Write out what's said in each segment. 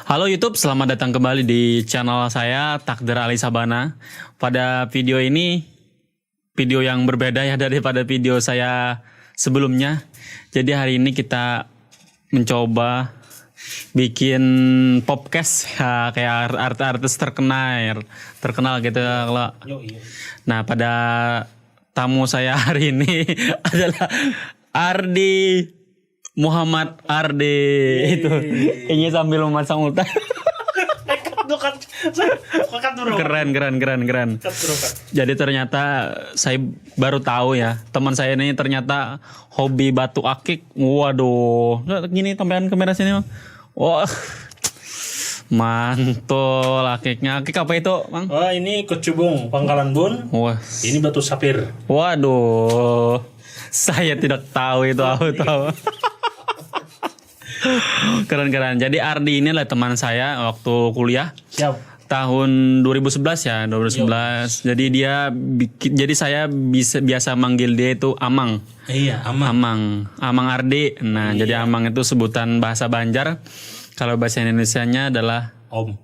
Halo YouTube, selamat datang kembali di channel saya Takdir Ali Sabana. Pada video ini, video yang berbeda ya daripada video saya sebelumnya. Jadi hari ini kita mencoba bikin podcast ya, kayak artis terkenal gitu kalau. Nah, pada tamu saya hari ini adalah Ardi Muhammad Ardi. Itu ini sambil memasang ulta. Keren. Jadi ternyata saya baru tahu ya, teman saya ini ternyata hobi batu akik. Waduh, gini tambahan kamera sini, Bang. Wah, mantul akiknya. Akik apa itu, Bang? Oh, ini kecubung Pangkalan Bun. Wah, ini batu sapir. Waduh, saya tidak tahu itu. Aku tahu. Keren. Jadi Ardi ini adalah teman saya waktu kuliah. Siap. Tahun 2011 ya, 2011. Jadi saya biasa manggil dia itu Amang. Iya, Amang. Amang Ardi. Nah, Iya. jadi Amang itu sebutan bahasa Banjar. Kalau bahasa Indonesianya adalah Om.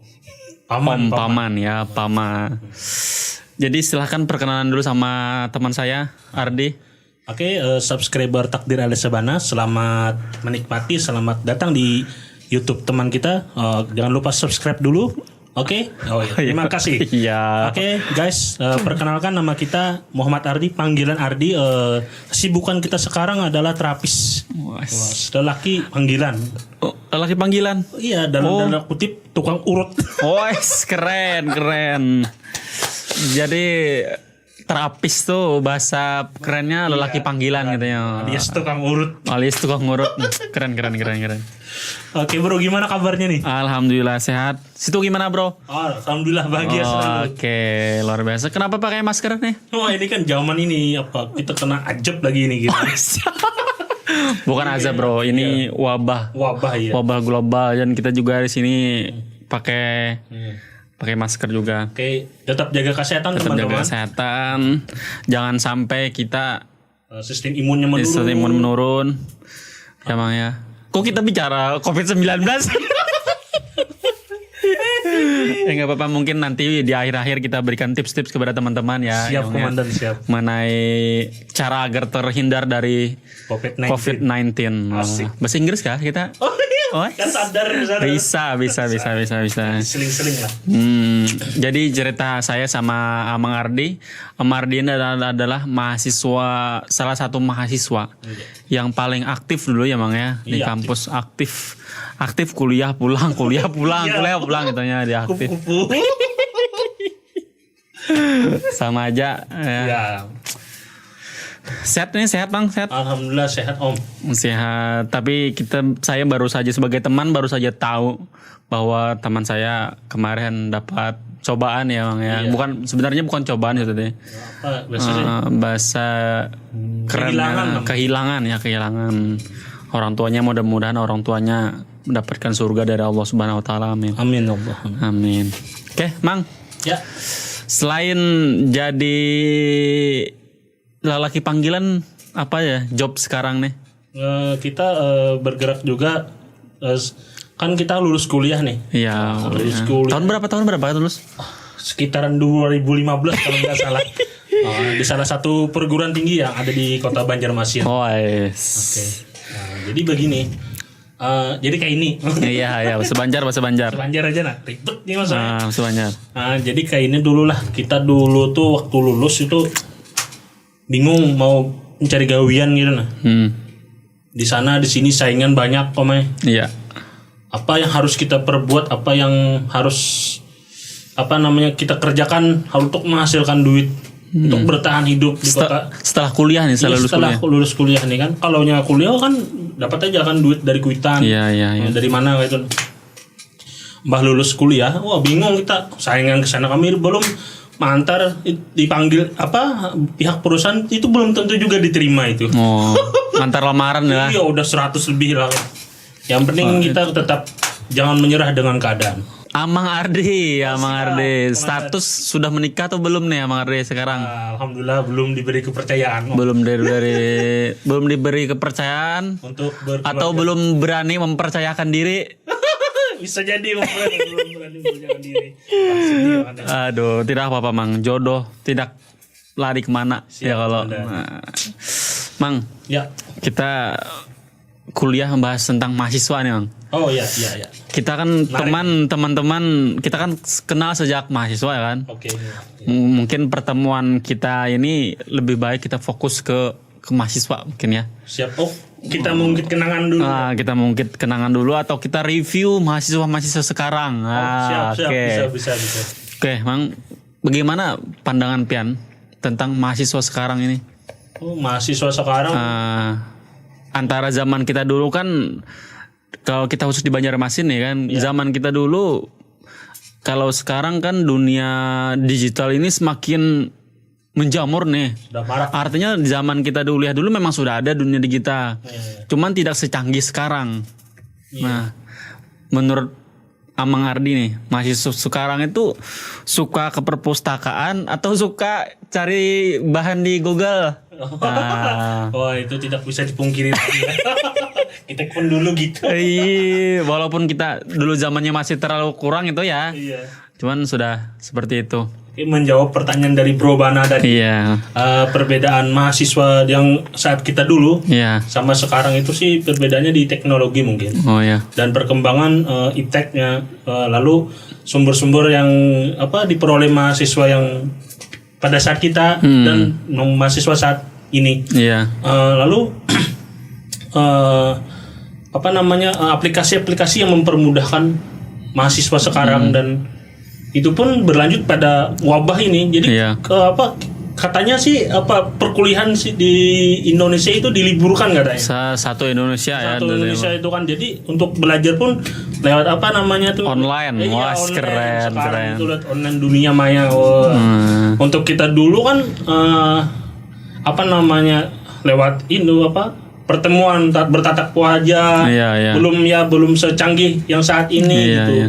Paman ya, Paman. Jadi silahkan perkenalan dulu sama teman saya, Ardi. Oke, subscriber Takdir Ali Sabana, selamat menikmati, selamat datang di YouTube teman kita. Jangan lupa subscribe dulu. Oke. Oh iya. Terima kasih. Iya. Oke, guys, perkenalkan nama kita Muhammad Ardi, panggilan Ardi. Kesibukan kita sekarang adalah terapis. Lelaki panggilan. Oh, lelaki panggilan. Iya, dalam tanda kutip tukang urut. Keren. Jadi terapis tuh bahasa kerennya lelaki panggilan gitu ya. Alias tukang urut. Keren. Oke bro, gimana kabarnya nih? Alhamdulillah sehat. Situ gimana bro? Alhamdulillah bahagia selalu. Oke, luar biasa. Kenapa pakai masker nih? Wah, ini kan zaman ini kita kena ajab lagi nih gitu. Bukan azab bro, ini wabah. Ya. Wabah global dan kita juga di sini pakai masker juga. Oke, tetap jaga kesehatan teman-teman. Jaga kesehatan. Jangan sampai kita sistem imunnya menurun. Ya Bang ya. Kok kita bicara COVID-19? Enggak apa-apa, mungkin nanti di akhir-akhir kita berikan tips-tips kepada teman-teman ya. Siap komandan, siap. Mengenai cara agar terhindar dari COVID-19. Bahasa Inggris kah kita? Kan sadar. Bisa. Seling-seling lah. Jadi cerita saya sama Amang Ardi. Amang Ardi ini adalah mahasiswa, salah satu mahasiswa yang paling aktif dulu ya Bang ya, di kampus aktif kuliah pulang kuliah pulang katanya dia aktif. Sama aja ya. Sehat Bang, sehat. Alhamdulillah sehat Om. Sehat, tapi saya baru saja sebagai teman baru saja tahu bahwa teman saya kemarin dapat cobaan ya Bang ya. Sebenarnya bukan cobaan itu deh. Bahasa kerennya kehilangan. Orang tuanya, mudah-mudahan orang tuanya mendapatkan surga dari Allah Subhanahu wa taala. Amin. Amin. Oke, Mang. Ya. Selain jadi lelaki panggilan, apa ya job sekarang nih? Kita bergerak juga, kan kita lulus kuliah nih. Iya. Lulus kuliah. Tahun berapa lulus? Sekitaran 2015 kalau nggak salah. Di salah satu perguruan tinggi yang ada di kota Banjarmasin. Oke. Jadi begini. Jadi kayak ini. Iya, bahasa Banjar. Sebanjar aja ribet nih Mas. Bahasa Banjar. Jadi kayak ini dulu lah. Kita dulu tuh waktu lulus itu bingung mau mencari gawian gitu nah. Di sana di sini saingan banyak Iya. Apa yang harus kita perbuat, apa yang harus kita kerjakan untuk menghasilkan duit untuk bertahan hidup di kota. Setelah kuliah nih, setelah lulus kuliah nih kan. Kalau kuliah kan dapat aja kan duit dari kuitan. Iya. Dari mana gitu. Mbah lulus kuliah, wah bingung kita. Saingan ke sana kami belum mantar dipanggil pihak perusahaan itu belum tentu juga diterima itu. Antar lamaran ya. Iya, udah 100 lebih lah. Yang penting kita tetap jangan menyerah dengan keadaan. Amang Ardi. Status sudah menikah atau belum nih Amang Ardi sekarang? Alhamdulillah belum diberi kepercayaan. Belum diberi kepercayaan untuk atau belum berani mempercayakan diri. Bisa jadi belum berani menjaga diri. Sedih banget. Aduh, tidak apa-apa Mang. Jodoh tidak lari kemana. Siap, Ya kalau ada. Mang, Ya. kita kuliah membahas tentang mahasiswa nih Mang. Oh ya. Kita kan teman-teman kita kan kenal sejak mahasiswa ya kan. Oke. Mungkin pertemuan kita ini lebih baik kita fokus ke mahasiswa mungkin ya. Siap. Oh, kita mungkin kenangan dulu. Kita mungkin kenangan dulu atau kita review mahasiswa sekarang. Siap. Oke. Bisa. Oke, Mang, bagaimana pandangan Pian tentang mahasiswa sekarang ini? Oh, mahasiswa sekarang. Antara zaman kita dulu kan, kalau kita khusus di Banjarmasin ya kan, zaman kita dulu, kalau sekarang kan dunia digital ini semakin menjamur nih. Udah marah. Artinya di zaman kita dulu ya dulu memang sudah ada dunia digital, cuman tidak secanggih sekarang. Nah, menurut Amang Ardi nih, mahasiswa sekarang itu suka ke perpustakaan atau suka cari bahan di Google? Oh, itu tidak bisa dipungkiri lagi. Kita pun dulu gitu. Iya, walaupun kita dulu zamannya masih terlalu kurang itu ya. Iya. Cuman sudah seperti itu. Oke, menjawab pertanyaan dari Bro Bana tadi. Iya. Perbedaan mahasiswa yang saat kita dulu Iya. sama sekarang itu sih perbedaannya di teknologi mungkin. Oh ya. Dan perkembangan ipteknya, lalu sumber-sumber yang diperoleh mahasiswa yang pada saat kita dan mahasiswa saat ini. Iya. Lalu aplikasi-aplikasi yang mempermudahkan mahasiswa sekarang dan itu pun berlanjut pada wabah ini. Jadi Iya. katanya sih perkuliahan sih di Indonesia itu diliburkan katanya. Satu Indonesia ya. Satu Indonesia itu kan, jadi untuk belajar pun lewat tuh Online. Wah, online. keren, Sekarang keren. itu lewat online dunia maya. Wah. Untuk kita dulu kan lewat pertemuan bertatap wajah. Iya. belum secanggih yang saat ini Iya, gitu. iya.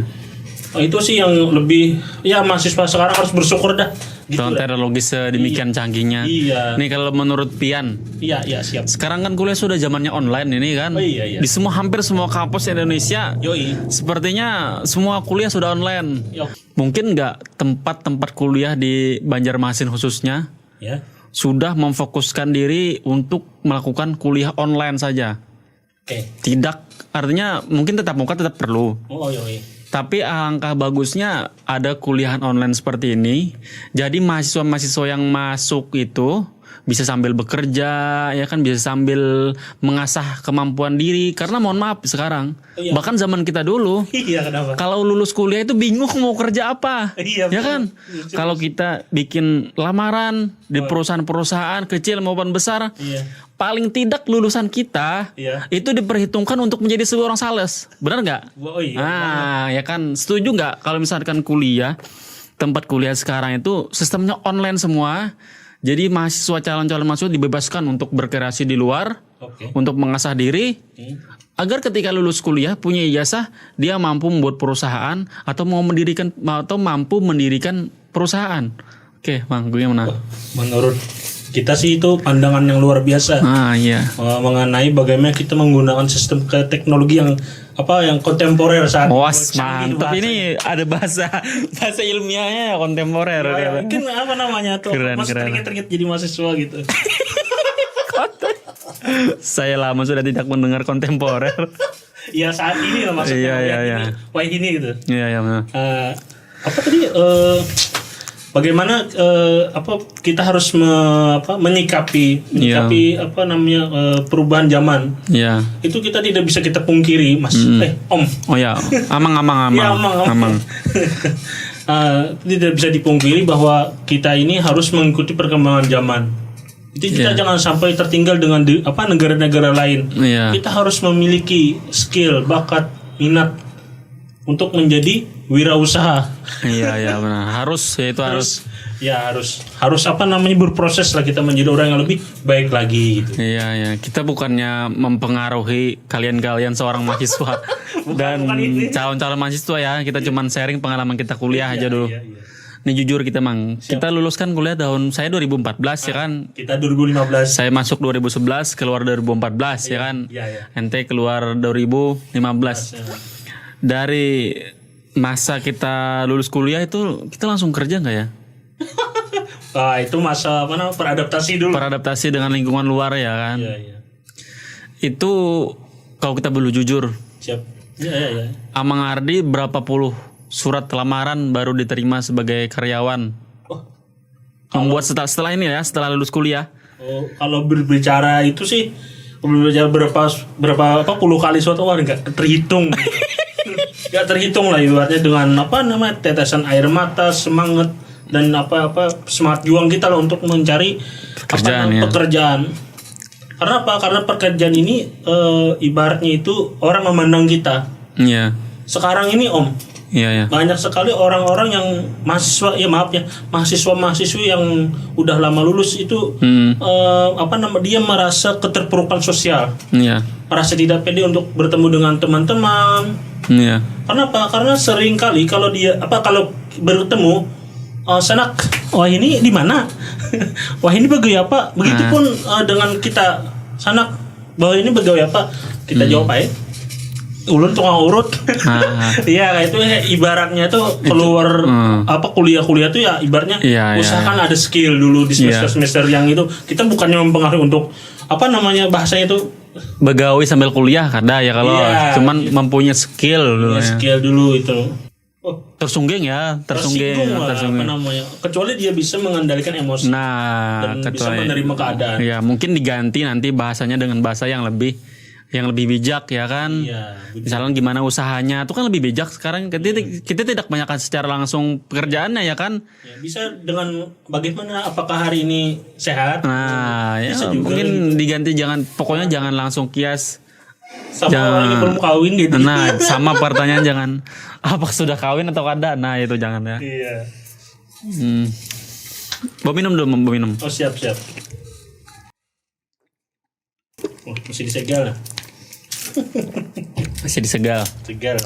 Itu sih yang lebih mahasiswa sekarang harus bersyukur dah. Gitu Dengan lah. teknologi sedemikian canggihnya. Iya. Nih kalau menurut Pian, Iya siap. sekarang kan kuliah sudah zamannya online ini kan. Oh, iya. Di hampir semua kampus Indonesia, Yoi. sepertinya semua kuliah sudah online. Yo. Mungkin nggak tempat-tempat kuliah di Banjarmasin khususnya Ya. sudah memfokuskan diri untuk melakukan kuliah online saja. Oke. Tidak, artinya mungkin tetap muka tetap perlu. Oh, yoi. Tapi alangkah bagusnya ada kuliahan online seperti ini. Jadi mahasiswa-mahasiswa yang masuk itu bisa sambil bekerja, ya kan, bisa sambil mengasah kemampuan diri. Karena mohon maaf sekarang, Iya. bahkan zaman kita dulu, Iya, kenapa? kalau lulus kuliah itu bingung mau kerja apa. Iya, Ya betul. kan? Kalau kita bikin lamaran di perusahaan-perusahaan kecil maupun besar, Iya. paling tidak lulusan kita Iya. itu diperhitungkan untuk menjadi seorang sales. Benar nggak? Oh iya. Ya kan, setuju nggak kalau misalkan kuliah, tempat kuliah sekarang itu sistemnya online semua. Jadi mahasiswa calon-calon mahasiswa dibebaskan untuk berkreasi di luar, Oke. untuk mengasah diri, agar ketika lulus kuliah punya ijazah, dia mampu membuat perusahaan atau mampu mendirikan perusahaan. Oke, Bang, gue gimana? Menurut kita sih itu pandangan yang luar biasa. Iya. Mengenai bagaimana kita menggunakan sistem ke teknologi yang kontemporer saat Was, canggih mantap. bahasa. Ini ada bahasa ilmiahnya ya, kontemporer. Mungkin tuh Keren, Mas keren. teringat jadi mahasiswa gitu. Saya lama sudah tidak mendengar kontemporer. Ya saat ini lah maksudnya. Iya. Wah ini gitu. Iya, benar. Apa tadi bagaimana kita harus menyikapi perubahan zaman. Iya. Itu kita tidak bisa kita pungkiri, Mas. Om. Oh ya, amang. Ya, amang. Tidak bisa dipungkiri bahwa kita ini harus mengikuti perkembangan zaman. Itu kita jangan sampai tertinggal dengan negara-negara lain. Iya. Kita harus memiliki skill, bakat, minat untuk menjadi wirausaha. Iya, benar. Harus Berproses lah kita menjadi orang yang lebih baik lagi gitu. Iya. Kita bukannya mempengaruhi kalian seorang mahasiswa dan bukan itu. calon-calon mahasiswa ya. Kita cuman sharing pengalaman kita kuliah aja dulu. Iya. Ini jujur kita, Mang. Kita lulus kan kuliah saya 2014 ya kan. Kita 2015. Saya masuk 2011, keluar 2014 ya kan. Iya. Ente keluar 2015. dari masa kita lulus kuliah itu kita langsung kerja nggak ya? Ah, itu masa apa namanya beradaptasi dulu. Beradaptasi dengan lingkungan luar ya kan? Iya, iya. Itu kalau kita boleh jujur, Siap. Iya, iya, iya. Amang Ardi berapa puluh surat lamaran baru diterima sebagai karyawan. Oh, Membuat setelah ini ya, setelah lulus kuliah. oh, kalau berbicara itu sih berbicara berapa apa puluh kali suatu wah nggak terhitung. Nggak terhitung lah ibaratnya dengan apa namanya tetesan air mata, semangat dan apa semangat juang kita lah untuk mencari Pekerjaan, ya. pekerjaan. Karena apa? Karena pekerjaan ini ibaratnya itu orang memandang kita. Iya, Sekarang ini Om, iya. banyak sekali orang-orang yang mahasiswa ya maaf ya mahasiswa-mahasiswi yang udah lama lulus itu dia merasa keterpurukan sosial, Iya, merasa tidak pede untuk bertemu dengan teman-teman. iya. Kenapa? Karena sering kali kalau kalau bertemu sanak, wah ini di mana? Wah ini pegawai apa? Begitupun dengan kita sanak, bahwa ini pegawai apa? Kita jawab aja. Ulun tukang urut. Iya, itu ibaratnya tuh keluar kuliah-kuliah tuh ya ibaratnya usahakan ada skill dulu di semester-semester yang itu. Kita bukannya mempengaruhi untuk apa namanya bahasanya itu Begawi sambil kuliah kada ya kalau cuman mempunyai skill dulu ya. Skill dulu itu. Tersungging ya, tersungking. Apa namanya? Kecuali dia bisa mengendalikan emosi Nah, dan bisa menerima keadaan. Ya, mungkin diganti nanti bahasanya dengan bahasa yang lebih bijak ya kan. Iya, Misalnya gimana usahanya, itu kan lebih bijak sekarang. Kita tidak banyakkan secara langsung pekerjaannya ya kan. ya, bisa dengan bagaimana apakah hari ini sehat? Nah, ya Bisa juga mungkin diganti pokoknya jangan langsung kias. sama orang yang belum kawin gitu. Nah, sama pertanyaan jangan apa sudah kawin atau kada. Nah, itu jangan ya. Iya. Mau minum dulu, mau minum. Oh siap. Oh, masih disegal lah. Masih disegal. Segal.